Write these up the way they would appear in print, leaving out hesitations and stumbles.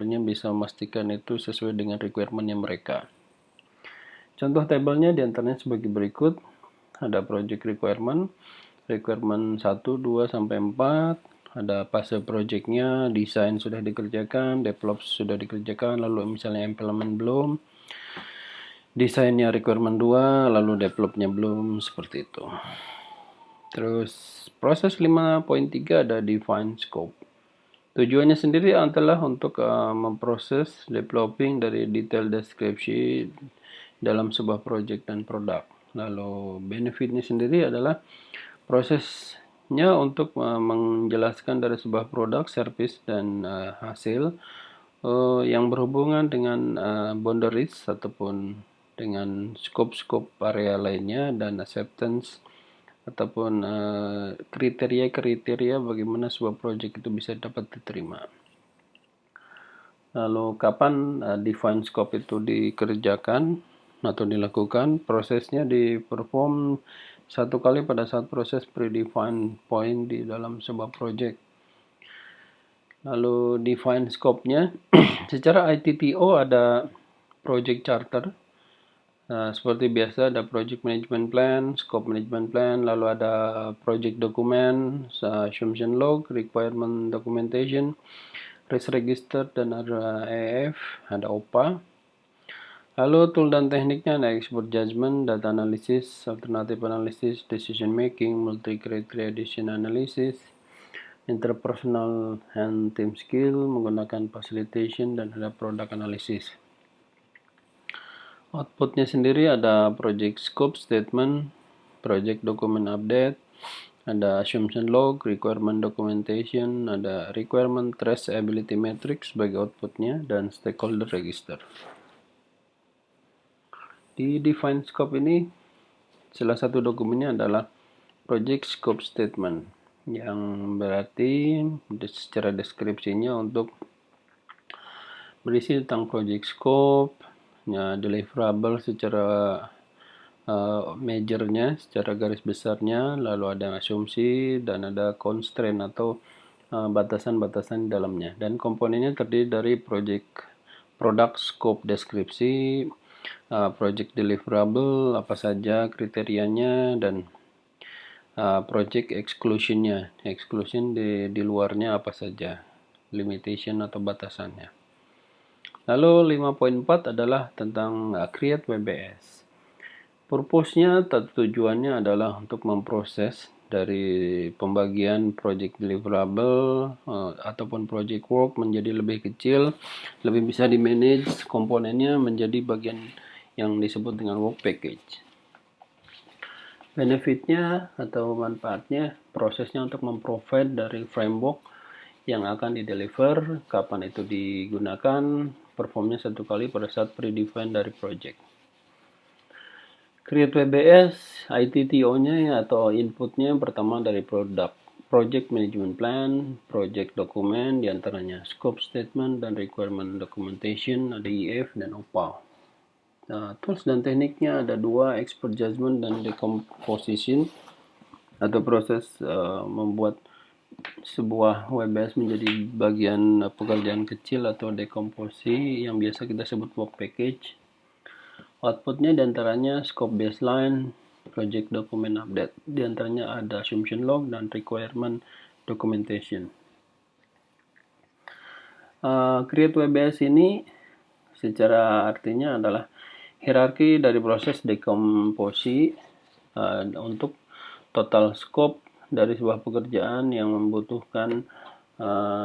bisa memastikan itu sesuai dengan requirement-nya mereka. Contoh tabelnya diantaranya sebagai berikut. Ada project requirement 1, 2, sampai 4. Ada fase projectnya, desain sudah dikerjakan, develop sudah dikerjakan, lalu misalnya implement belum. Desainnya requirement 2, lalu developnya belum, seperti itu. Terus proses 5.3 ada define scope. Tujuannya sendiri adalah untuk memproses developing dari detail deskripsi dalam sebuah project dan produk. Lalu benefitnya sendiri adalah prosesnya untuk menjelaskan dari sebuah produk, service, dan hasil yang berhubungan dengan boundaries ataupun dengan scope-scope area lainnya dan acceptance ataupun kriteria-kriteria bagaimana sebuah project itu bisa dapat diterima. Lalu kapan define scope itu dikerjakan atau dilakukan? Prosesnya diperform satu kali pada saat proses predefined point di dalam sebuah project. Lalu define scope-nya secara ITTO ada project charter. Seperti biasa ada project management plan, scope management plan, lalu ada project document, assumption log, requirement documentation, risk register, dan ada EF, ada OPA. Lalu tool dan tekniknya ada expert judgment, data analysis, alternative analysis, decision making, multi-criteria decision analysis, interpersonal and team skill, menggunakan facilitation, dan ada product analysis. Outputnya sendiri ada project scope statement, project document update, ada assumption log, requirement documentation, ada requirement traceability matrix sebagai outputnya, dan stakeholder register. Di define scope ini, salah satu dokumennya adalah project scope statement, yang berarti secara deskripsinya untuk berisi tentang project scope, deliverable secara majornya, secara garis besarnya, lalu ada asumsi dan ada constraint atau batasan-batasan di dalamnya. Dan komponennya terdiri dari product scope deskripsi, project deliverable apa saja kriterianya, dan project exclusionnya. Exclusion di luarnya apa saja, limitation atau batasannya. Lalu 5.4 adalah tentang create WBS. Purpose-nya atau tujuannya adalah untuk memproses dari pembagian project deliverable ataupun project work menjadi lebih kecil, lebih bisa di-manage komponennya menjadi bagian yang disebut dengan work package. Benefitnya atau manfaatnya, prosesnya untuk memprovide dari framework yang akan di-deliver, kapan itu digunakan, performnya satu kali pada saat predefined dari project. Create WBS, ITTO-nya atau inputnya pertama dari project management plan, project document, diantaranya scope statement dan requirement documentation, ada EF dan OPA. Tools dan tekniknya ada 2, expert judgment dan decomposition, atau proses membuat sebuah WBS menjadi bagian pekerjaan kecil atau dekomposisi yang biasa kita sebut work package. Outputnya diantaranya scope baseline, project document update. Diantaranya ada assumption log dan requirement documentation. Create WBS ini secara artinya adalah hierarki dari proses dekomposisi untuk total scope dari sebuah pekerjaan yang membutuhkan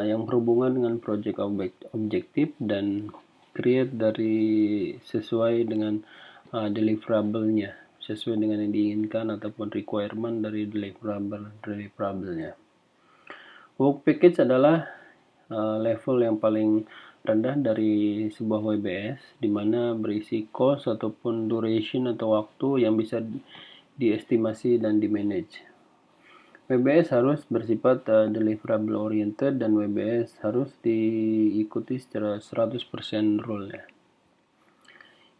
yang berhubungan dengan project objektif dan create dari sesuai dengan deliverable-nya, sesuai dengan yang diinginkan ataupun requirement dari deliverable-nya. Work package adalah level yang paling rendah dari sebuah WBS, di mana berisi cost ataupun duration atau waktu yang bisa diestimasi dan di-manage. WBS harus bersifat deliverable oriented dan WBS harus diikuti secara 100% rule-nya.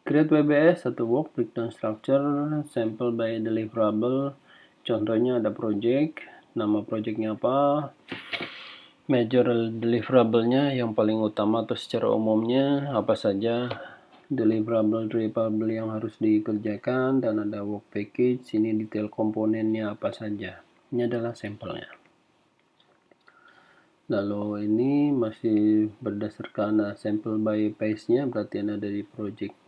Create WBS atau work breakdown structure, sample by deliverable. Contohnya ada project, nama projectnya apa, Major deliverable-nya yang paling utama atau secara umumnya apa saja deliverable yang harus dikerjakan, dan ada work package. Ini detail komponennya apa saja. Ini adalah sampelnya. Lalu ini masih berdasarkan sample by phase-nya, berarti ada dari project.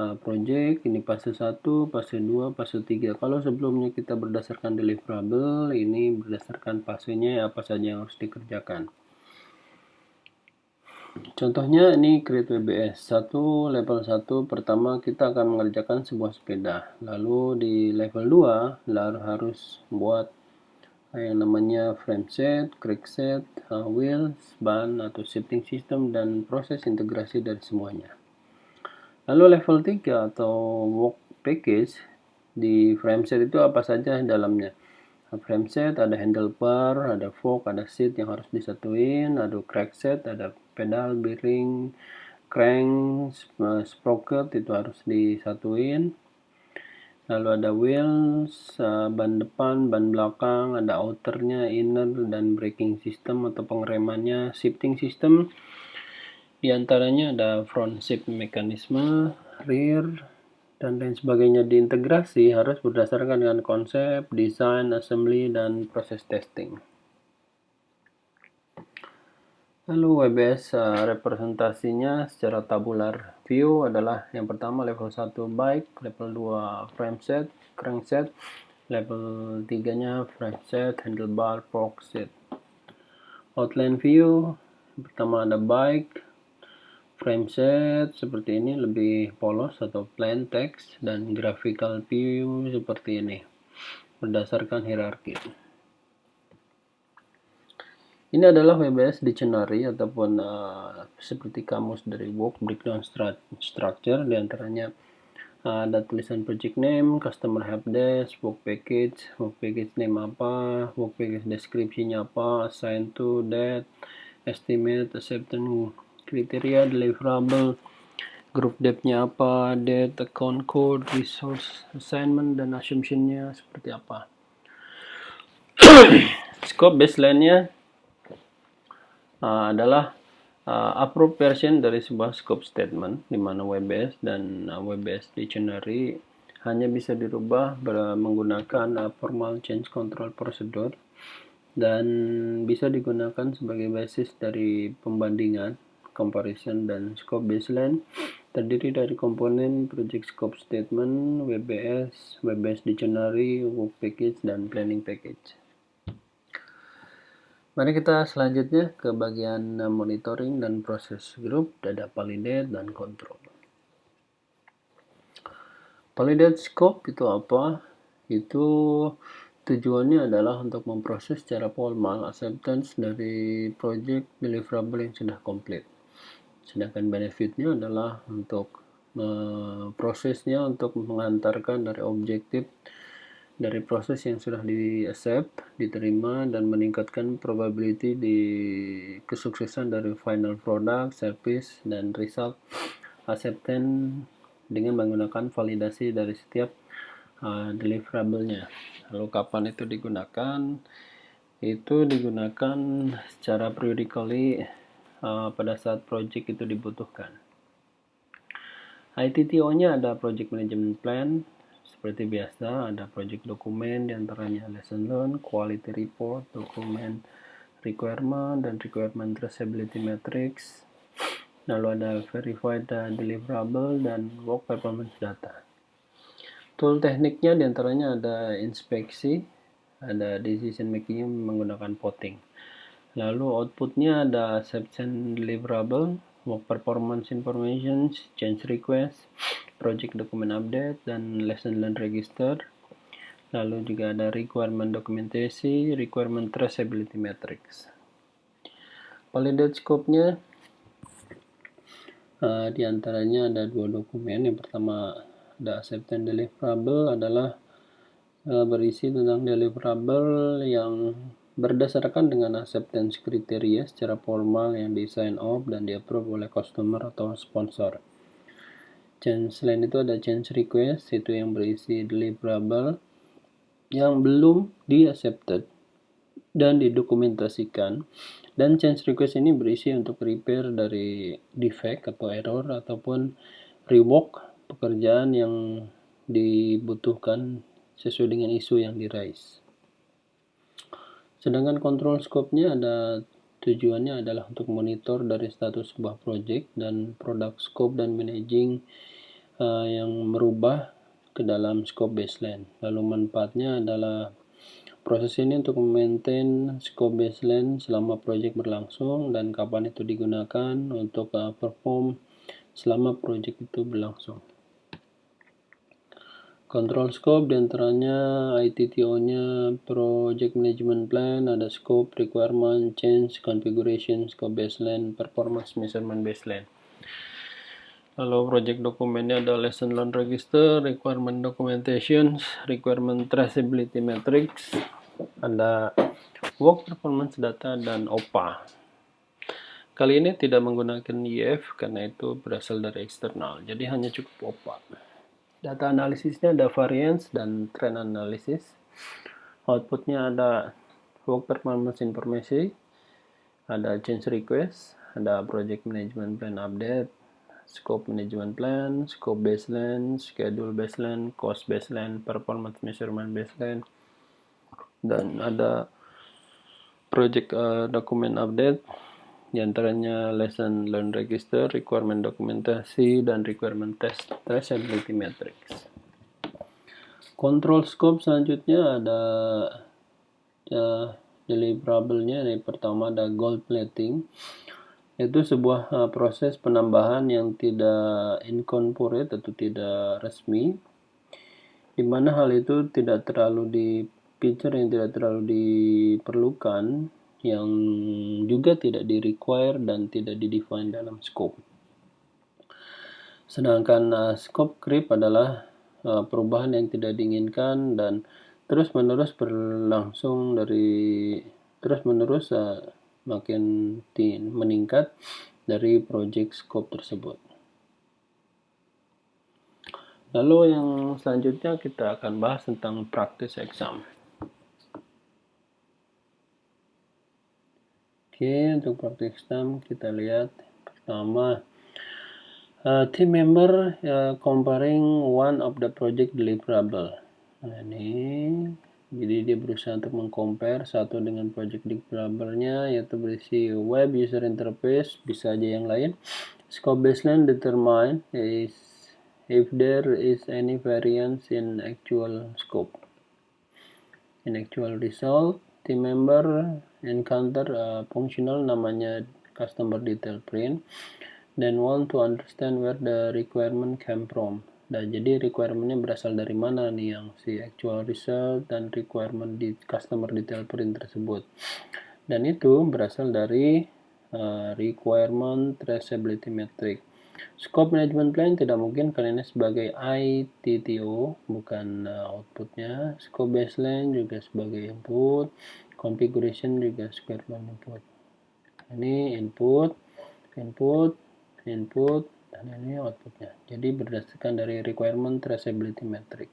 Ini fase 1, fase 2, fase 3. Kalau sebelumnya kita berdasarkan deliverable, ini berdasarkan fasenya apa saja yang harus dikerjakan. Contohnya ini create WBS 1, level 1 pertama kita akan mengerjakan sebuah sepeda. Lalu di level 2 harus buat yang namanya frame set, crank set, wheels, ban atau shifting system, dan proses integrasi dari semuanya. Lalu level 3 atau work package, di frame set itu apa saja dalamnya. Frame set ada handlebar, ada fork, ada seat yang harus disatuin, ada crank set, ada pedal, bearing, crank, sprocket itu harus disatuin. Lalu ada wheels, ban depan, ban belakang, ada outernya, inner, dan braking system atau pengeremannya, shifting system. Di antaranya ada front shift mekanisme, rear, dan lain sebagainya. Diintegrasi harus berdasarkan dengan konsep, desain, assembly, dan proses testing. Lalu WBS representasinya secara tabular view adalah yang pertama level 1 bike, level 2 frame set, crankset, level 3-nya frame set, handlebar, fork set. Outline view, pertama ada bike, frame set seperti ini lebih polos atau plain text, dan graphical view seperti ini berdasarkan hierarki. Ini adalah WBS dictionary ataupun seperti kamus dari work breakdown structure. Di antaranya ada tulisan project name, customer helpdesk, work package name apa, work package deskripsinya apa, assign to, date, estimate, acceptance kriteria, deliverable, group depth-nya apa, date, account code, resource assignment, dan assumption-nya seperti apa. Scope baseline-nya adalah approved version dari sebuah scope statement, di mana WBS dan WBS dictionary hanya bisa dirubah menggunakan formal change control procedure, dan bisa digunakan sebagai basis dari pembandingan, comparison. Dan scope baseline terdiri dari komponen project scope statement, WBS dictionary, work package, dan planning package. Mari kita selanjutnya ke bagian monitoring dan proses grup, ada validate dan control. Validate scope itu apa? Itu tujuannya adalah untuk memproses secara formal acceptance dari project deliverable yang sudah komplit. Sedangkan benefitnya adalah untuk prosesnya untuk mengantarkan dari objektif dari proses yang sudah di-accept, diterima, dan meningkatkan probability di kesuksesan dari final product, service, dan result acceptance dengan menggunakan validasi dari setiap deliverable-nya. Lalu kapan itu digunakan? Itu digunakan secara periodically pada saat project itu dibutuhkan. ITTO-nya ada Project Management Plan. Seperti biasa, ada project dokumen, diantaranya lesson learned, quality report, dokumen requirement, dan requirement traceability matrix. Lalu ada verified deliverable dan work performance data. Tool tekniknya diantaranya ada inspeksi, ada decision making menggunakan voting. Lalu outputnya ada acceptance deliverable, work performance information, change request, project document update, dan lesson learned register. Lalu juga ada requirement dokumentasi, requirement traceability matrix. Validate scope-nya diantaranya ada dua dokumen. Yang pertama ada acceptance deliverable, adalah berisi tentang deliverable yang berdasarkan dengan acceptance kriteria secara formal yang di sign off dan di approve oleh customer atau sponsor. Selain itu ada change request, itu yang berisi deliverable yang belum di accepted dan didokumentasikan Dan change request ini berisi untuk repair dari defect atau error ataupun rework pekerjaan yang dibutuhkan sesuai dengan isu yang di-raise. Sedangkan control scope-nya tujuannya adalah untuk monitor dari status sebuah project dan product scope dan managing yang merubah ke dalam scope baseline. Lalu manfaatnya adalah proses ini untuk maintain scope baseline selama project berlangsung dan kapan itu digunakan untuk perform selama project itu berlangsung. Control scope diantaranya ITTO-nya, project management plan, ada scope, requirement, change, configuration, scope baseline, performance measurement baseline. Lalu project dokumennya ada lesson learned register, requirement documentation, requirement traceability matrix, ada work performance data, dan OPA. Kali ini tidak menggunakan IF karena itu berasal dari eksternal, jadi hanya cukup OPA. Data analisisnya ada variance dan trend analysis. Outputnya ada work performance information, ada change request, ada project management plan update, scope management plan, scope baseline, schedule baseline, cost baseline, performance measurement baseline, dan ada project document update, diantaranya lesson learned register, requirement dokumentasi, dan requirement test traceability matrix. Control scope selanjutnya ada deliverable-nya. Yang pertama ada gold plating, yaitu sebuah proses penambahan yang tidak incorporate atau tidak resmi, di mana hal itu tidak terlalu di feature yang tidak terlalu diperlukan, yang juga tidak di-require dan tidak di-define dalam scope. Sedangkan scope creep adalah perubahan yang tidak diinginkan dan terus-menerus berlangsung makin meningkat dari project scope tersebut. Lalu yang selanjutnya kita akan bahas tentang practice exam. Oke, untuk practice exam kita lihat pertama team member comparing one of the project deliverable. Nah, ini jadi dia berusaha untuk mengcompare satu dengan project deliverable-nya, yaitu berisi web user interface, bisa aja yang lain. Scope baseline determine is if there is any variance in actual scope. In actual result, team member encounter functional namanya customer detail print, then want to understand where the requirement came from. Nah, jadi requirementnya berasal dari mana nih, yang si actual result dan requirement di customer detail print tersebut. Dan itu berasal dari requirement traceability matrix. Scope management plan tidak mungkin karena ini sebagai ITTO, bukan outputnya. Scope baseline juga sebagai input, configuration juga sebagai input. Ini input, dan ini outputnya. Jadi berdasarkan dari requirement traceability matrix.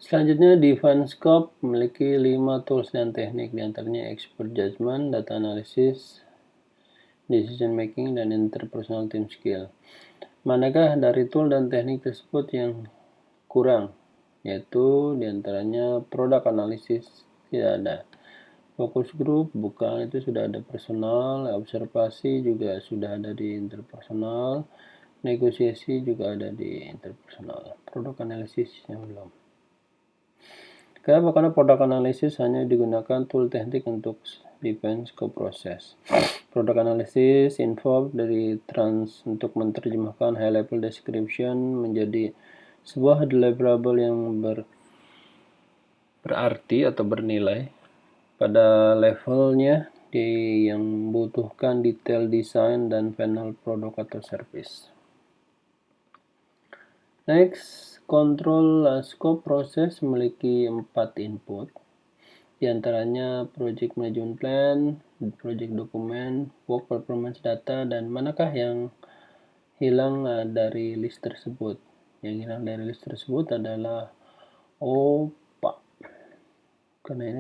Selanjutnya, define scope memiliki 5 tools dan teknik, diantaranya expert judgment, data analysis, decision making, dan interpersonal team skill. Manakah dari tool dan teknik tersebut yang kurang? Yaitu diantaranya product analysis tidak ada, focus group bukan, itu sudah ada personal, observasi juga sudah ada di interpersonal, negosiasi juga ada di interpersonal, product analysis yang belum. Kenapa? Karena product analysis hanya digunakan tool teknik untuk define scope proses. Product analysis involve dari untuk menerjemahkan high level description menjadi sebuah deliverable yang berarti atau bernilai pada levelnya yang membutuhkan detail design dan final product atau service. Next, control scope proses memiliki 4 input, diantaranya project management plan, project document, work performance data, dan manakah yang hilang dari list tersebut. Yang hilang dari list tersebut adalah OPA, karena ini